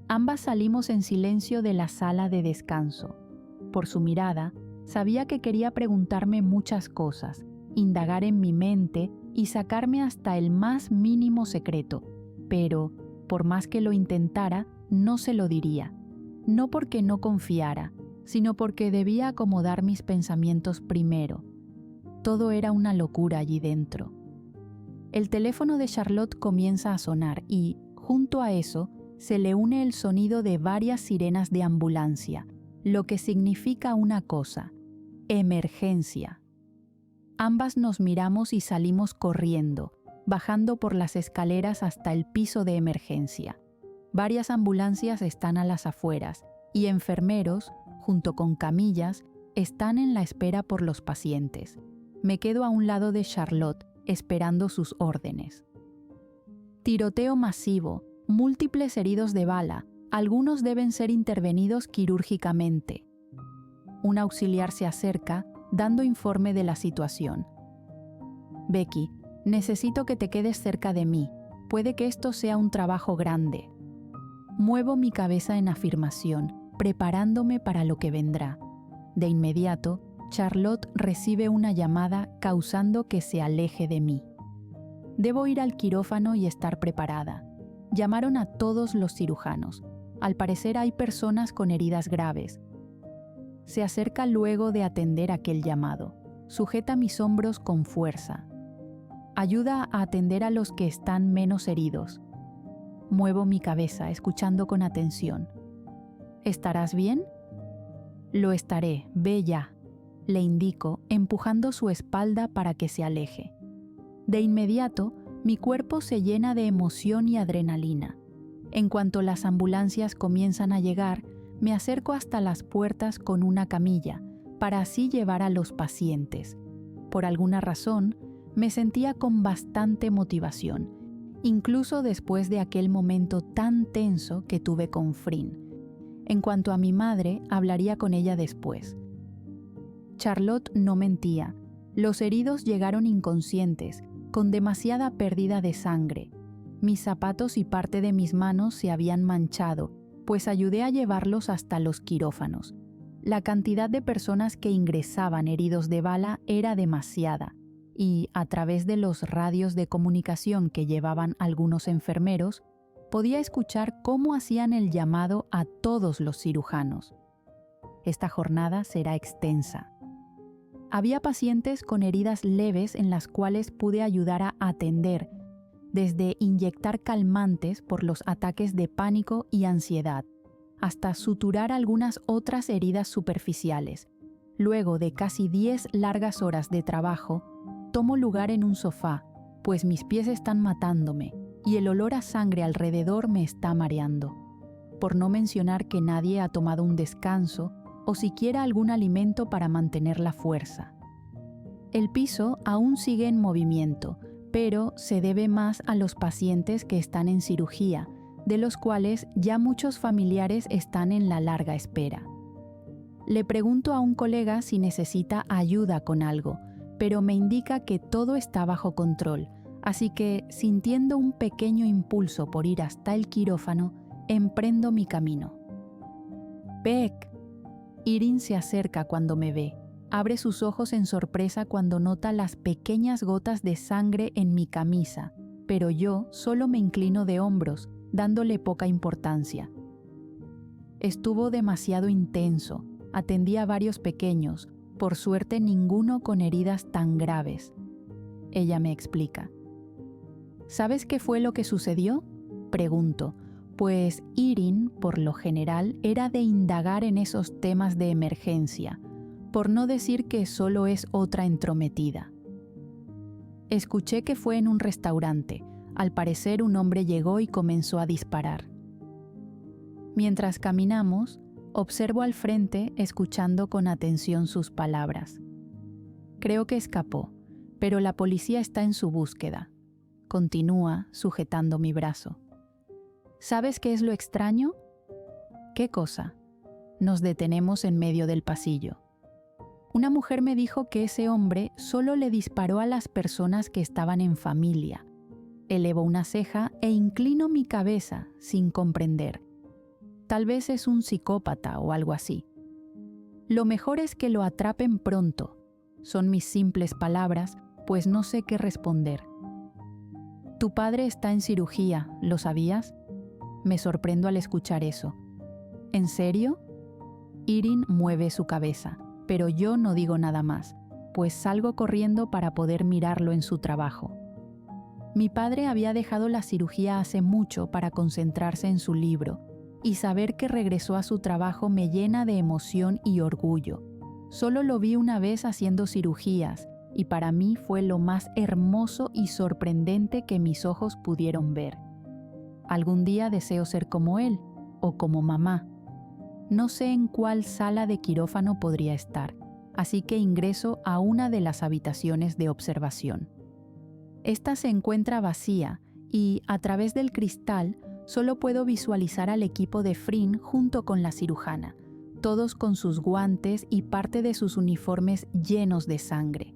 Ambas salimos en silencio de la sala de descanso. Por su mirada, sabía que quería preguntarme muchas cosas, indagar en mi mente y sacarme hasta el más mínimo secreto, pero, por más que lo intentara, no se lo diría. No porque no confiara, sino porque debía acomodar mis pensamientos primero. Todo era una locura allí dentro. El teléfono de Charlotte comienza a sonar y, junto a eso, se le une el sonido de varias sirenas de ambulancia, lo que significa una cosa: emergencia. Ambas nos miramos y salimos corriendo, bajando por las escaleras hasta el piso de emergencia. Varias ambulancias están a las afueras y enfermeros, junto con camillas, están en la espera por los pacientes. Me quedo a un lado de Charlotte, esperando sus órdenes. Tiroteo masivo, múltiples heridos de bala, algunos deben ser intervenidos quirúrgicamente. Un auxiliar se acerca, dando informe de la situación. Becky, necesito que te quedes cerca de mí. Puede que esto sea un trabajo grande. Muevo mi cabeza en afirmación, preparándome para lo que vendrá. De inmediato, Charlotte recibe una llamada causando que se aleje de mí. Debo ir al quirófano y estar preparada. Llamaron a todos los cirujanos. Al parecer hay personas con heridas graves. Se acerca luego de atender aquel llamado. Sujeta mis hombros con fuerza. Ayuda a atender a los que están menos heridos. Muevo mi cabeza, escuchando con atención. ¿Estarás bien? Lo estaré, ve ya, le indico, empujando su espalda para que se aleje. De inmediato, mi cuerpo se llena de emoción y adrenalina. En cuanto las ambulancias comienzan a llegar, me acerco hasta las puertas con una camilla, para así llevar a los pacientes. Por alguna razón, me sentía con bastante motivación, incluso después de aquel momento tan tenso que tuve con Frin. En cuanto a mi madre, hablaría con ella después. Charlotte no mentía. Los heridos llegaron inconscientes, con demasiada pérdida de sangre. Mis zapatos y parte de mis manos se habían manchado, pues ayudé a llevarlos hasta los quirófanos. La cantidad de personas que ingresaban heridos de bala era demasiada, y, a través de los radios de comunicación que llevaban algunos enfermeros, podía escuchar cómo hacían el llamado a todos los cirujanos. Esta jornada será extensa. Había pacientes con heridas leves en las cuales pude ayudar a atender, desde inyectar calmantes por los ataques de pánico y ansiedad, hasta suturar algunas otras heridas superficiales. Luego de casi 10 largas horas de trabajo, tomo lugar en un sofá, pues mis pies están matándome y el olor a sangre alrededor me está mareando. Por no mencionar que nadie ha tomado un descanso o siquiera algún alimento para mantener la fuerza. El piso aún sigue en movimiento, pero se debe más a los pacientes que están en cirugía, de los cuales ya muchos familiares están en la larga espera. Le pregunto a un colega si necesita ayuda con algo, pero me indica que todo está bajo control, así que, sintiendo un pequeño impulso por ir hasta el quirófano, emprendo mi camino. «Beck». Irin se acerca cuando me ve. Abre sus ojos en sorpresa cuando nota las pequeñas gotas de sangre en mi camisa, pero yo solo me inclino de hombros, dándole poca importancia. Estuvo demasiado intenso. Atendí a varios pequeños, por suerte ninguno con heridas tan graves. Ella me explica. ¿Sabes qué fue lo que sucedió? Pregunto, pues Irin, por lo general, era de indagar en esos temas de emergencia, por no decir que solo es otra entrometida. Escuché que fue en un restaurante. Al parecer un hombre llegó y comenzó a disparar. Mientras caminamos, observo al frente escuchando con atención sus palabras. Creo que escapó, pero la policía está en su búsqueda. Continúa sujetando mi brazo. ¿Sabes qué es lo extraño? ¿Qué cosa? Nos detenemos en medio del pasillo. Una mujer me dijo que ese hombre solo le disparó a las personas que estaban en familia. Elevo una ceja e inclino mi cabeza sin comprender. Tal vez es un psicópata o algo así. Lo mejor es que lo atrapen pronto. Son mis simples palabras, pues no sé qué responder. Tu padre está en cirugía, ¿lo sabías? Me sorprendo al escuchar eso. ¿En serio? Irin mueve su cabeza, pero yo no digo nada más, pues salgo corriendo para poder mirarlo en su trabajo. Mi padre había dejado la cirugía hace mucho para concentrarse en su libro, y saber que regresó a su trabajo me llena de emoción y orgullo. Solo lo vi una vez haciendo cirugías, y para mí fue lo más hermoso y sorprendente que mis ojos pudieron ver. Algún día deseo ser como él, o como mamá. No sé en cuál sala de quirófano podría estar, así que ingreso a una de las habitaciones de observación. Esta se encuentra vacía y, a través del cristal, solo puedo visualizar al equipo de Frin junto con la cirujana, todos con sus guantes y parte de sus uniformes llenos de sangre.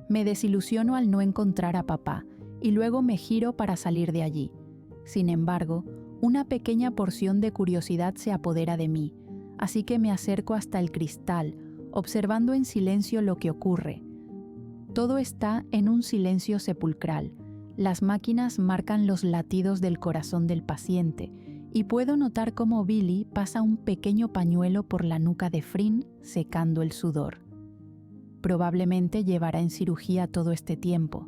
Me desilusiono al no encontrar a papá y luego me giro para salir de allí. Sin embargo, una pequeña porción de curiosidad se apodera de mí, así que me acerco hasta el cristal, observando en silencio lo que ocurre. Todo está en un silencio sepulcral. Las máquinas marcan los latidos del corazón del paciente y puedo notar cómo Billy pasa un pequeño pañuelo por la nuca de Frin, secando el sudor. Probablemente llevará en cirugía todo este tiempo.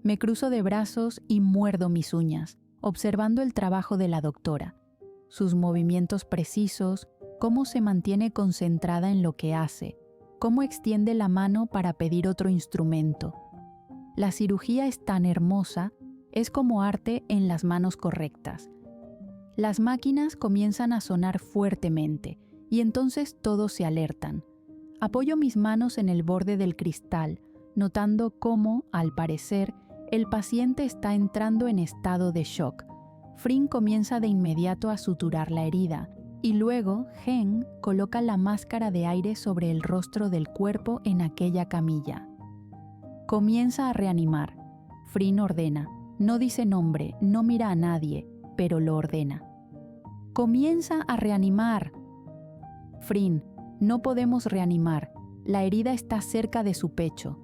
Me cruzo de brazos y muerdo mis uñas, observando el trabajo de la doctora, sus movimientos precisos, cómo se mantiene concentrada en lo que hace, cómo extiende la mano para pedir otro instrumento. La cirugía es tan hermosa, es como arte en las manos correctas. Las máquinas comienzan a sonar fuertemente y entonces todos se alertan. Apoyo mis manos en el borde del cristal, notando cómo, al parecer, el paciente está entrando en estado de shock. Frin comienza de inmediato a suturar la herida y luego Heng coloca la máscara de aire sobre el rostro del cuerpo en aquella camilla. Comienza a reanimar. Frin ordena. No dice nombre, no mira a nadie, pero lo ordena. ¡Comienza a reanimar! Frin, no podemos reanimar. La herida está cerca de su pecho.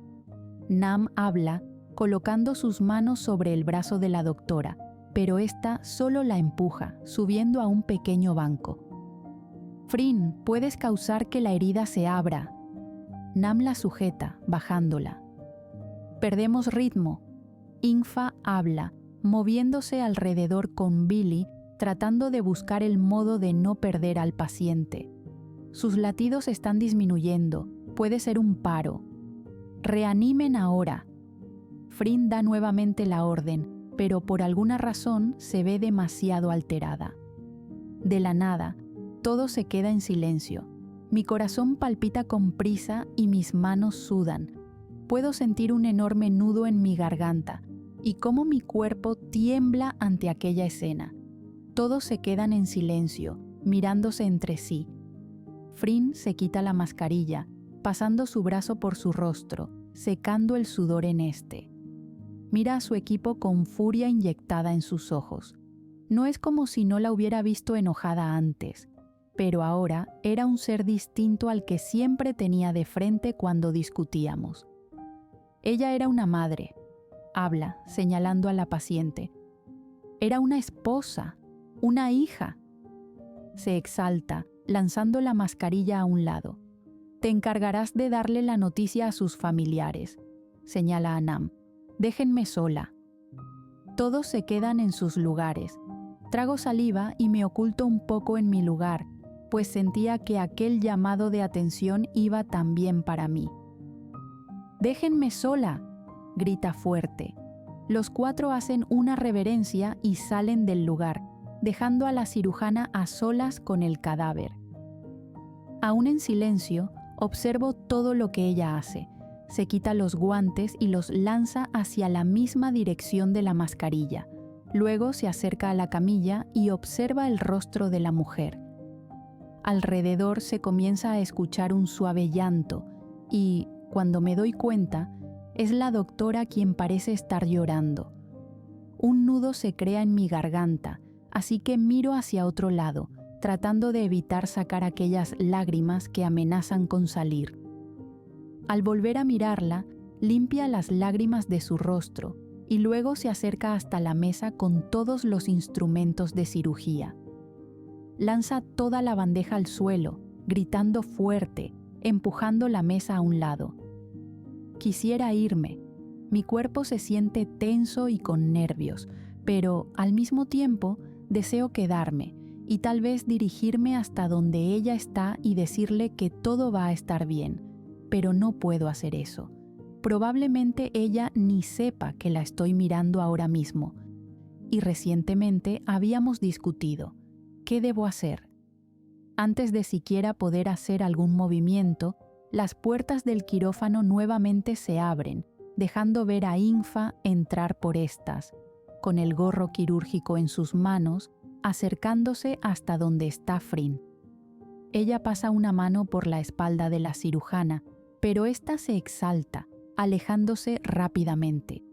Nam habla, colocando sus manos sobre el brazo de la doctora, pero ésta solo la empuja, subiendo a un pequeño banco. Frin, puedes causar que la herida se abra. Nam la sujeta, bajándola. Perdemos ritmo. Ingfa habla, moviéndose alrededor con Billy, tratando de buscar el modo de no perder al paciente. Sus latidos están disminuyendo, puede ser un paro. Reanimen ahora. Frin da nuevamente la orden, pero por alguna razón se ve demasiado alterada. De la nada, todo se queda en silencio. Mi corazón palpita con prisa y mis manos sudan. Puedo sentir un enorme nudo en mi garganta y cómo mi cuerpo tiembla ante aquella escena. Todos se quedan en silencio, mirándose entre sí. Frin se quita la mascarilla, pasando su brazo por su rostro, secando el sudor en este. Mira a su equipo con furia inyectada en sus ojos. No es como si no la hubiera visto enojada antes, pero ahora era un ser distinto al que siempre tenía de frente cuando discutíamos. Ella era una madre. Habla, señalando a la paciente. Era una esposa, una hija. Se exalta, lanzando la mascarilla a un lado. Te encargarás de darle la noticia a sus familiares, señala a Nam. Déjenme sola. Todos se quedan en sus lugares. Trago saliva y me oculto un poco en mi lugar, pues sentía que aquel llamado de atención iba también para mí. «Déjenme sola», grita fuerte. Los 4 hacen una reverencia y salen del lugar, dejando a la cirujana a solas con el cadáver. Aún en silencio, observo todo lo que ella hace. Se quita los guantes y los lanza hacia la misma dirección de la mascarilla. Luego se acerca a la camilla y observa el rostro de la mujer. alrededor se comienza a escuchar un suave llanto y, cuando me doy cuenta, es la doctora quien parece estar llorando. Un nudo se crea en mi garganta, así que miro hacia otro lado, tratando de evitar sacar aquellas lágrimas que amenazan con salir. Al volver a mirarla, limpia las lágrimas de su rostro y luego se acerca hasta la mesa con todos los instrumentos de cirugía. Lanza toda la bandeja al suelo, gritando fuerte, empujando la mesa a un lado. Quisiera irme. Mi cuerpo se siente tenso y con nervios, pero al mismo tiempo deseo quedarme y tal vez dirigirme hasta donde ella está y decirle que todo va a estar bien, pero no puedo hacer eso. Probablemente ella ni sepa que la estoy mirando ahora mismo. Y recientemente habíamos discutido. ¿Qué debo hacer? Antes de siquiera poder hacer algún movimiento, las puertas del quirófano nuevamente se abren, dejando ver a Infa entrar por estas, con el gorro quirúrgico en sus manos, acercándose hasta donde está Frin. Ella pasa una mano por la espalda de la cirujana, pero ésta se exalta, alejándose rápidamente.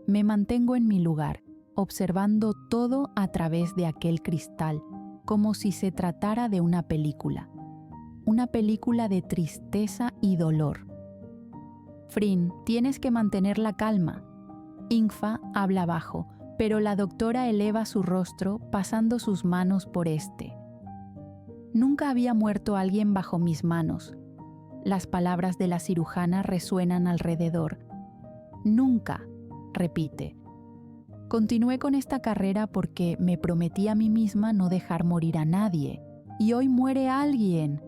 Me mantengo en mi lugar, observando todo a través de aquel cristal, como si se tratara de una película de tristeza y dolor. Frin, tienes que mantener la calma. Infa habla bajo, pero la doctora eleva su rostro pasando sus manos por este. Nunca había muerto alguien bajo mis manos. Las palabras de la cirujana resuenan alrededor. Nunca, repite. Continué con esta carrera porque me prometí a mí misma no dejar morir a nadie. Y hoy muere alguien,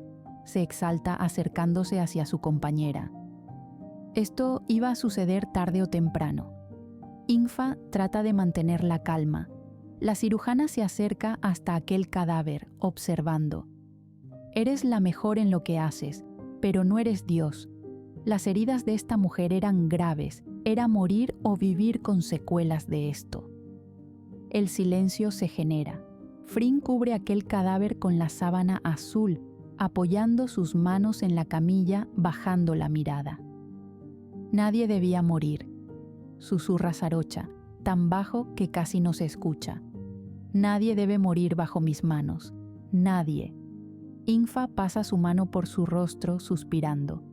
se exalta acercándose hacia su compañera. Esto iba a suceder tarde o temprano. Infa trata de mantener la calma. La cirujana se acerca hasta aquel cadáver, observando. Eres la mejor en lo que haces, pero no eres Dios. Las heridas de esta mujer eran graves, era morir o vivir con secuelas de esto. El silencio se genera. Frin cubre aquel cadáver con la sábana azul, apoyando sus manos en la camilla, bajando la mirada. Nadie debía morir, susurra Sarocha, tan bajo que casi no se escucha. Nadie debe morir bajo mis manos. Nadie. Infa pasa su mano por su rostro, suspirando.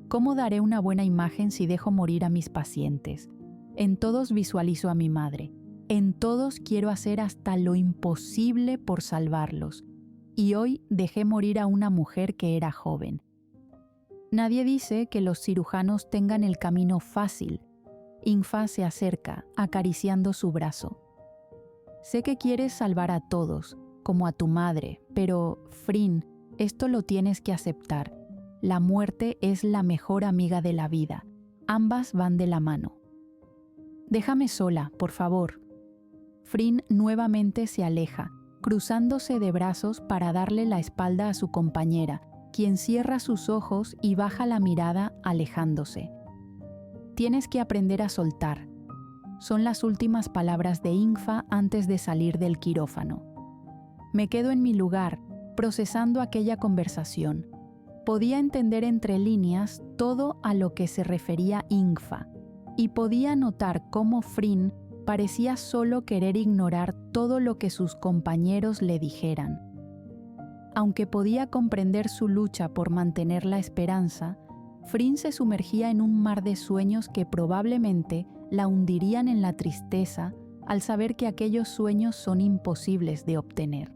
¿Cómo daré una buena imagen si dejo morir a mis pacientes? En todos visualizo a mi madre. En todos quiero hacer hasta lo imposible por salvarlos. Y hoy dejé morir a una mujer que era joven. Nadie dice que los cirujanos tengan el camino fácil. Infa se acerca, acariciando su brazo. Sé que quieres salvar a todos, como a tu madre, pero, Frin, esto lo tienes que aceptar. La muerte es la mejor amiga de la vida. Ambas van de la mano. Déjame sola, por favor. Frin nuevamente se aleja, cruzándose de brazos para darle la espalda a su compañera, quien cierra sus ojos y baja la mirada alejándose. Tienes que aprender a soltar. Son las últimas palabras de Infa antes de salir del quirófano. Me quedo en mi lugar, procesando aquella conversación. Podía entender entre líneas todo a lo que se refería Infa, y podía notar cómo Frin parecía solo querer ignorar todo lo que sus compañeros le dijeran. Aunque podía comprender su lucha por mantener la esperanza, Frin se sumergía en un mar de sueños que probablemente la hundirían en la tristeza al saber que aquellos sueños son imposibles de obtener.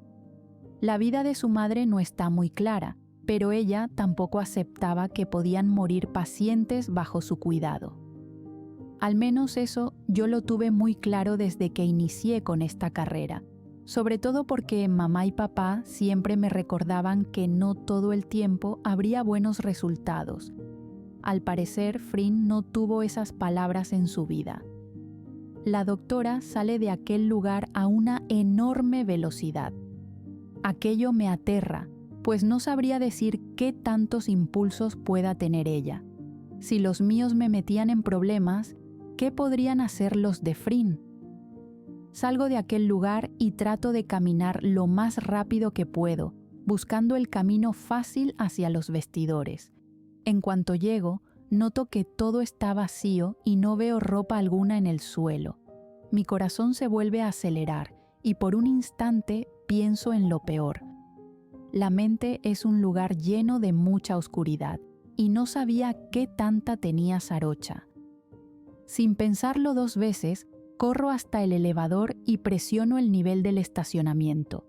La vida de su madre no está muy clara, pero ella tampoco aceptaba que podían morir pacientes bajo su cuidado. Al menos eso yo lo tuve muy claro desde que inicié con esta carrera, sobre todo porque mamá y papá siempre me recordaban que no todo el tiempo habría buenos resultados. Al parecer, Frin no tuvo esas palabras en su vida. La doctora sale de aquel lugar a una enorme velocidad. Aquello me aterra, pues no sabría decir qué tantos impulsos pueda tener ella. Si los míos me metían en problemas, ¿qué podrían hacer los de Frin? Salgo de aquel lugar y trato de caminar lo más rápido que puedo, buscando el camino fácil hacia los vestidores. En cuanto llego, noto que todo está vacío y no veo ropa alguna en el suelo. Mi corazón se vuelve a acelerar y por un instante pienso en lo peor. La mente es un lugar lleno de mucha oscuridad y no sabía qué tanta tenía Sarocha. Sin pensarlo 2 veces, corro hasta el elevador y presiono el nivel del estacionamiento.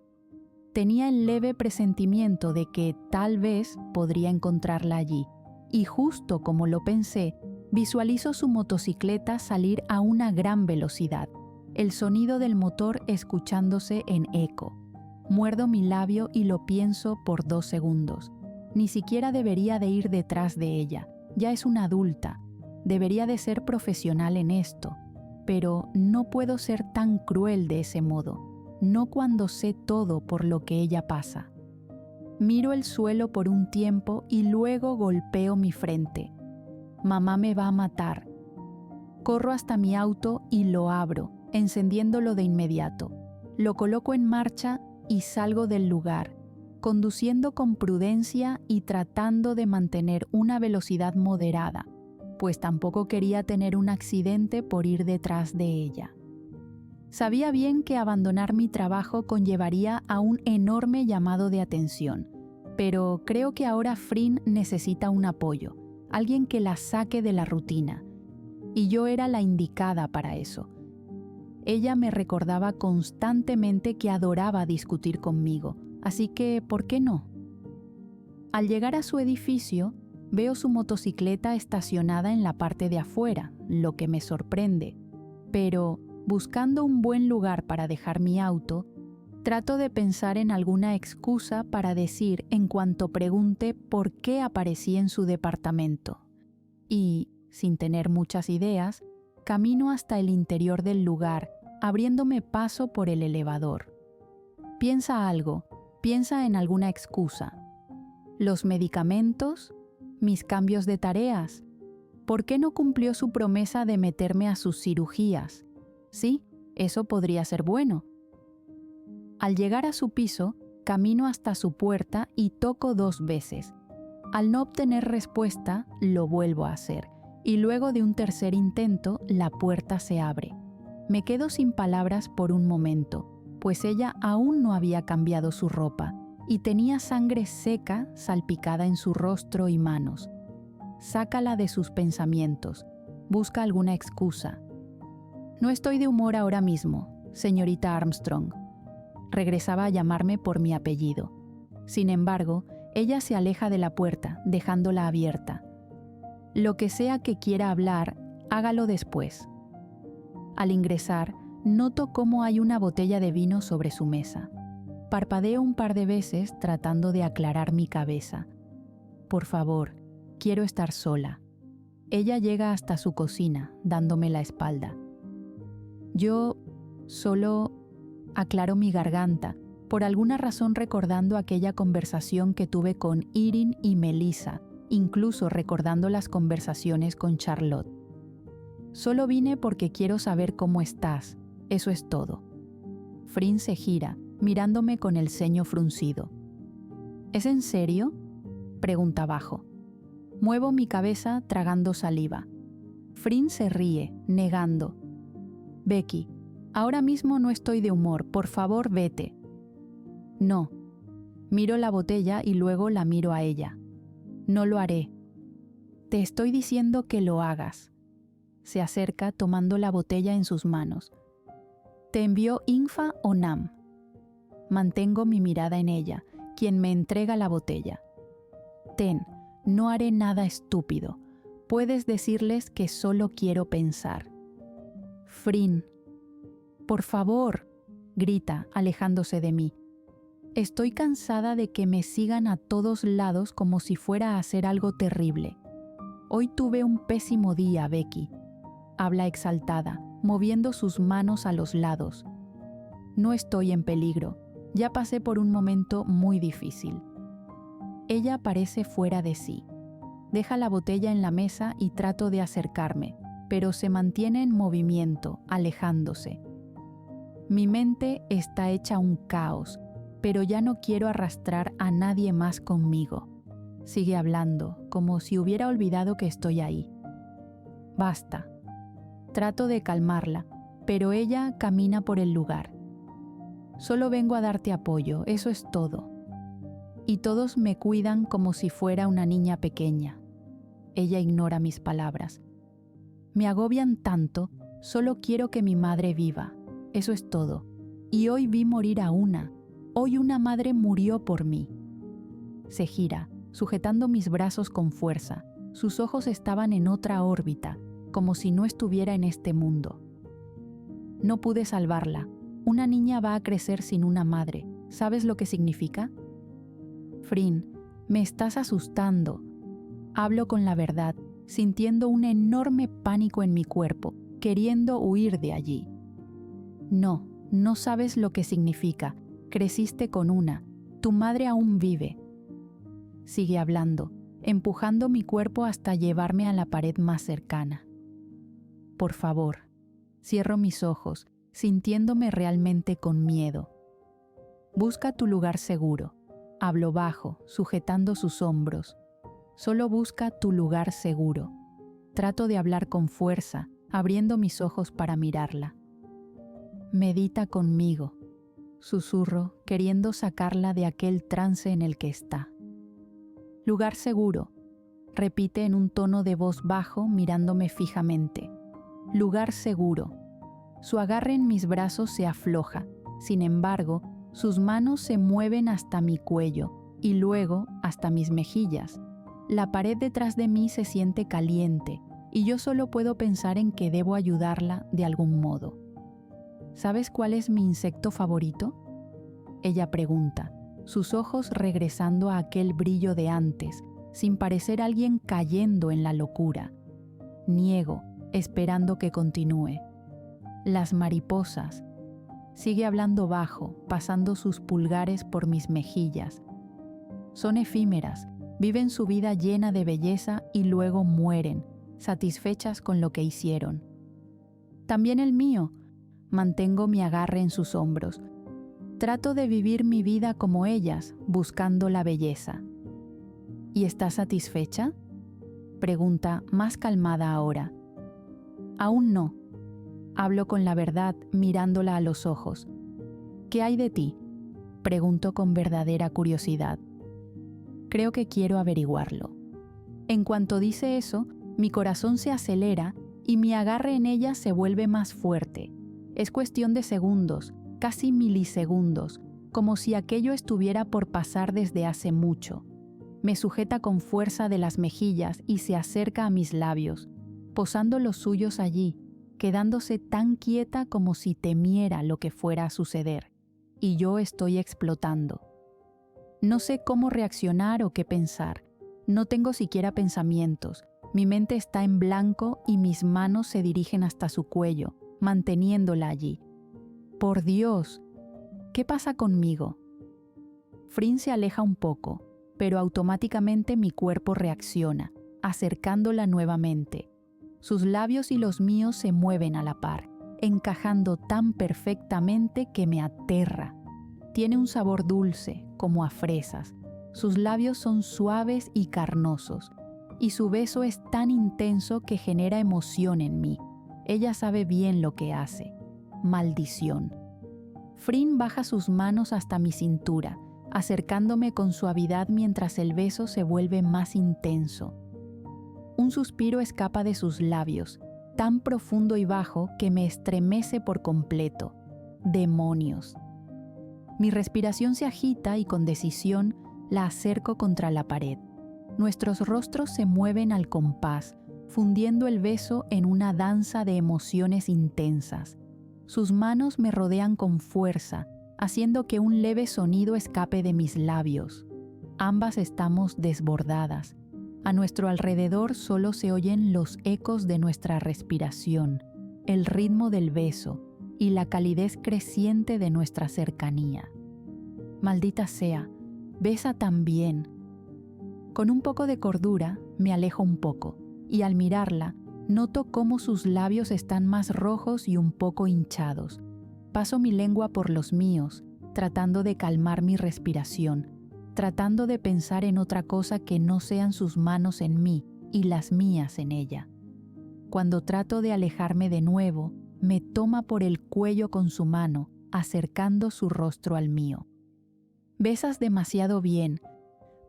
Tenía el leve presentimiento de que tal vez podría encontrarla allí, y justo como lo pensé, visualizo su motocicleta salir a una gran velocidad, el sonido del motor escuchándose en eco. Muerdo mi labio y lo pienso por 2 segundos. Ni siquiera debería de ir detrás de ella, ya es una adulta, debería de ser profesional en esto, pero no puedo ser tan cruel de ese modo, no cuando sé todo por lo que ella pasa. Miro el suelo por un tiempo y luego golpeo mi frente. Mamá me va a matar. Corro hasta mi auto y lo abro, encendiéndolo de inmediato. Lo coloco en marcha y salgo del lugar, conduciendo con prudencia y tratando de mantener una velocidad moderada, pues tampoco quería tener un accidente por ir detrás de ella. Sabía bien que abandonar mi trabajo conllevaría a un enorme llamado de atención, pero creo que ahora Frin necesita un apoyo, alguien que la saque de la rutina, y yo era la indicada para eso. Ella me recordaba constantemente que adoraba discutir conmigo, así que, ¿por qué no? Al llegar a su edificio, veo su motocicleta estacionada en la parte de afuera, lo que me sorprende, pero buscando un buen lugar para dejar mi auto, trato de pensar en alguna excusa para decir en cuanto pregunte por qué aparecí en su departamento. Y, sin tener muchas ideas, camino hasta el interior del lugar, abriéndome paso por el elevador. Piensa algo, piensa en alguna excusa. ¿Los medicamentos? ¿Mis cambios de tareas? ¿Por qué no cumplió su promesa de meterme a sus cirugías? Sí, eso podría ser bueno. Al llegar a su piso, camino hasta su puerta y toco 2 veces. Al no obtener respuesta, lo vuelvo a hacer, y luego de un tercer intento, la puerta se abre. Me quedo sin palabras por un momento, pues ella aún no había cambiado su ropa, y tenía sangre seca salpicada en su rostro y manos. Sácala de sus pensamientos, busca alguna excusa. No estoy de humor ahora mismo, señorita Armstrong. Regresaba a llamarme por mi apellido. Sin embargo, ella se aleja de la puerta, dejándola abierta. Lo que sea que quiera hablar, hágalo después. Al ingresar, noto cómo hay una botella de vino sobre su mesa. Parpadeo un par de veces tratando de aclarar mi cabeza. Por favor, quiero estar sola. Ella llega hasta su cocina, dándome la espalda. Yo solo aclaro mi garganta, por alguna razón recordando aquella conversación que tuve con Erin y Melissa, incluso recordando las conversaciones con Charlotte. Solo vine porque quiero saber cómo estás, eso es todo. Frin se gira, mirándome con el ceño fruncido. ¿Es en serio?, pregunta bajo. Muevo mi cabeza tragando saliva. Frin se ríe, negando. Becky, ahora mismo no estoy de humor, por favor vete. No. Miro la botella y luego la miro a ella. No lo haré. Te estoy diciendo que lo hagas. Se acerca tomando la botella en sus manos. ¿Te envió Infa o Nam? Mantengo mi mirada en ella, quien me entrega la botella. Ten, no haré nada estúpido. Puedes decirles que solo quiero pensar. Frin. Por favor, grita, alejándose de mí. Estoy cansada de que me sigan a todos lados como si fuera a hacer algo terrible. Hoy tuve un pésimo día, Becky. Habla exaltada, moviendo sus manos a los lados. No estoy en peligro. Ya pasé por un momento muy difícil. Ella parece fuera de sí. Deja la botella en la mesa y trato de acercarme, pero se mantiene en movimiento, alejándose. Mi mente está hecha un caos. pero ya no quiero arrastrar a nadie más conmigo. Sigue hablando, como si hubiera olvidado que estoy ahí. Basta. Trato de calmarla, pero ella camina por el lugar. Solo vengo a darte apoyo, eso es todo. Y todos me cuidan como si fuera una niña pequeña. Ella ignora mis palabras. Me agobian tanto, solo quiero que mi madre viva, eso es todo. Y hoy vi morir a una. Hoy una madre murió por mí. Se gira, sujetando mis brazos con fuerza. Sus ojos estaban en otra órbita, como si no estuviera en este mundo. No pude salvarla. Una niña va a crecer sin una madre. ¿Sabes lo que significa? Frin, me estás asustando. Hablo con la verdad, sintiendo un enorme pánico en mi cuerpo, queriendo huir de allí. No, no sabes lo que significa. Creciste con una. Tu madre aún vive. Sigue hablando, empujando mi cuerpo hasta llevarme a la pared más cercana. Por favor, cierro mis ojos, sintiéndome realmente con miedo. Busca tu lugar seguro. Hablo bajo, sujetando sus hombros. Solo busca tu lugar seguro. Trato de hablar con fuerza, abriendo mis ojos para mirarla. Medita conmigo, susurro, queriendo sacarla de aquel trance en el que está. Lugar seguro, repite en un tono de voz bajo mirándome fijamente. Lugar seguro. Su agarre en mis brazos se afloja, sin embargo, sus manos se mueven hasta mi cuello y luego hasta mis mejillas. La pared detrás de mí se siente caliente y yo solo puedo pensar en que debo ayudarla de algún modo. ¿Sabes cuál es mi insecto favorito? Ella pregunta, sus ojos regresando a aquel brillo de antes, sin parecer alguien cayendo en la locura. Niego, esperando que continúe. Las mariposas. Sigue hablando bajo, pasando sus pulgares por mis mejillas. Son efímeras, viven su vida llena de belleza y luego mueren, satisfechas con lo que hicieron. También el mío. Mantengo mi agarre en sus hombros. Trato de vivir mi vida como ellas, buscando la belleza. ¿Y estás satisfecha? Pregunta, más calmada ahora. Aún no. Hablo con la verdad, mirándola a los ojos. ¿Qué hay de ti? Pregunto con verdadera curiosidad. Creo que quiero averiguarlo. En cuanto dice eso, mi corazón se acelera y mi agarre en ella se vuelve más fuerte. Es cuestión de segundos, casi milisegundos, como si aquello estuviera por pasar desde hace mucho. Me sujeta con fuerza de las mejillas y se acerca a mis labios, posando los suyos allí, quedándose tan quieta como si temiera lo que fuera a suceder. Y yo estoy explotando. No sé cómo reaccionar o qué pensar. No tengo siquiera pensamientos. Mi mente está en blanco y mis manos se dirigen hasta su cuello, manteniéndola allí. Por Dios, ¿qué pasa conmigo? Frin se aleja un poco, pero automáticamente mi cuerpo reacciona, acercándola nuevamente. Sus labios y los míos se mueven a la par, encajando tan perfectamente que me aterra. Tiene un sabor dulce, como a fresas. Sus labios son suaves y carnosos, y su beso es tan intenso que genera emoción en mí. Ella sabe bien lo que hace. Maldición. Frin baja sus manos hasta mi cintura, acercándome con suavidad mientras el beso se vuelve más intenso. Un suspiro escapa de sus labios, tan profundo y bajo que me estremece por completo. ¡Demonios! Mi respiración se agita y con decisión la acerco contra la pared. Nuestros rostros se mueven al compás, fundiendo el beso en una danza de emociones intensas. Sus manos me rodean con fuerza, haciendo que un leve sonido escape de mis labios. Ambas estamos desbordadas. A nuestro alrededor solo se oyen los ecos de nuestra respiración, el ritmo del beso y la calidez creciente de nuestra cercanía. Maldita sea, besa tan bien. Con un poco de cordura me alejo un poco y al mirarla noto cómo sus labios están más rojos y un poco hinchados. Paso mi lengua por los míos, tratando de calmar mi respiración, tratando de pensar en otra cosa que no sean sus manos en mí y las mías en ella. Cuando trato de alejarme de nuevo, me toma por el cuello con su mano, acercando su rostro al mío. Besas demasiado bien.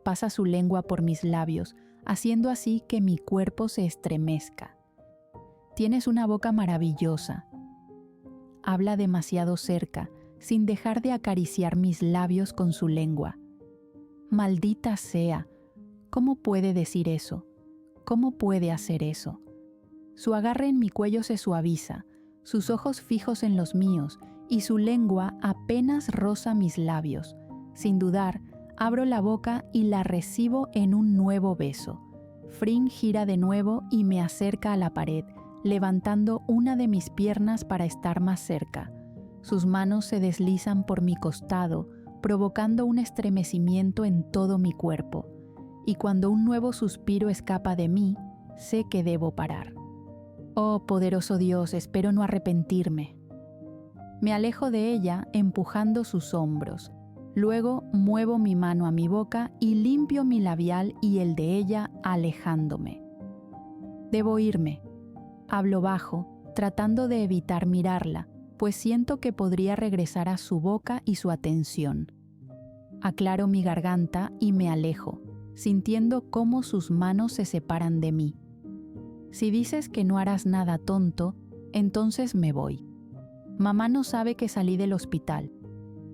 Pasa su lengua por mis labios, haciendo así que mi cuerpo se estremezca. Tienes una boca maravillosa. Habla demasiado cerca, sin dejar de acariciar mis labios con su lengua. Maldita sea, ¿cómo puede decir eso? ¿Cómo puede hacer eso? Su agarre en mi cuello se suaviza, sus ojos fijos en los míos, y su lengua apenas roza mis labios. Sin dudar, abro la boca y la recibo en un nuevo beso. Frin gira de nuevo y me acerca a la pared, levantando una de mis piernas para estar más cerca. Sus manos se deslizan por mi costado, provocando un estremecimiento en todo mi cuerpo. Y cuando un nuevo suspiro escapa de mí, sé que debo parar. Oh, poderoso Dios, espero no arrepentirme. Me alejo de ella empujando sus hombros. Luego muevo mi mano a mi boca y limpio mi labial y el de ella alejándome. Debo irme. Hablo bajo, tratando de evitar mirarla, pues siento que podría regresar a su boca y su atención. Aclaro mi garganta y me alejo, sintiendo cómo sus manos se separan de mí. Si dices que no harás nada tonto, entonces me voy. Mamá no sabe que salí del hospital.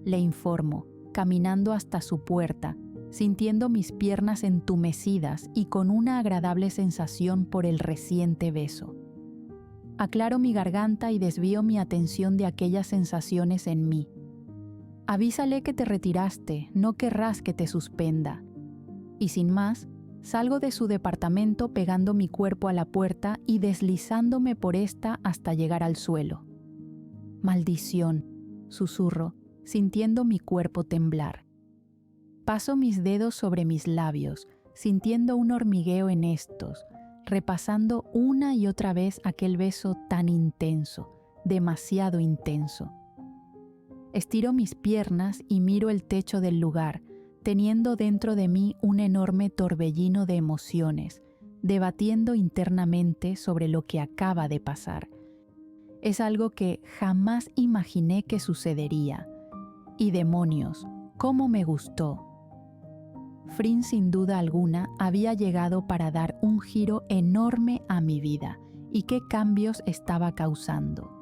Le informo, caminando hasta su puerta, sintiendo mis piernas entumecidas y con una agradable sensación por el reciente beso. Aclaro mi garganta y desvío mi atención de aquellas sensaciones en mí. Avísale que te retiraste, no querrás que te suspenda. Y sin más, salgo de su departamento pegando mi cuerpo a la puerta y deslizándome por esta hasta llegar al suelo. Maldición, susurro, sintiendo mi cuerpo temblar. Paso mis dedos sobre mis labios, sintiendo un hormigueo en estos, repasando una y otra vez aquel beso tan intenso, demasiado intenso. Estiro mis piernas y miro el techo del lugar, teniendo dentro de mí un enorme torbellino de emociones, debatiendo internamente sobre lo que acaba de pasar. Es algo que jamás imaginé que sucedería. Y demonios, ¡cómo me gustó! Frin, sin duda alguna, había llegado para dar un giro enorme a mi vida y qué cambios estaba causando.